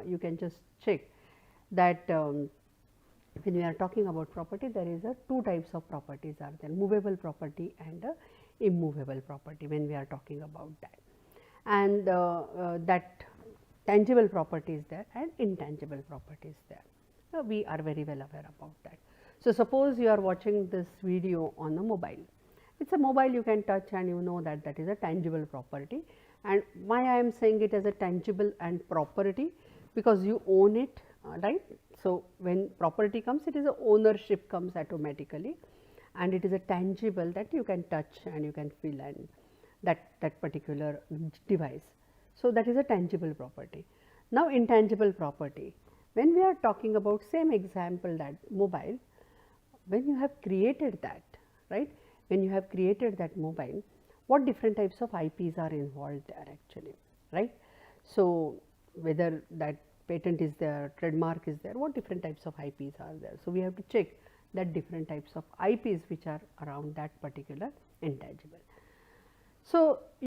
you can just check that when we are talking about property, there is a two types of properties are there, movable property and immovable property when we are talking about that. And that tangible property is there and intangible property is there. We are very well aware about that. So, suppose you are watching this video on a mobile. It is a mobile you can touch and you know that that is a tangible property. And why I am saying it as a tangible and property, because you own it, right. So, when property comes, it is a ownership comes automatically, and it is a tangible that you can touch and you can feel and that particular device. So, that is a tangible property. Now, intangible property, when we are talking about same example that mobile, when you have created that, right, when you have created that mobile, what different types of IPs are involved there actually, right. So, whether that patent is there, trademark is there, what different types of IPs are there. So, we have to check that different types of IPs which are around that particular intangible. So,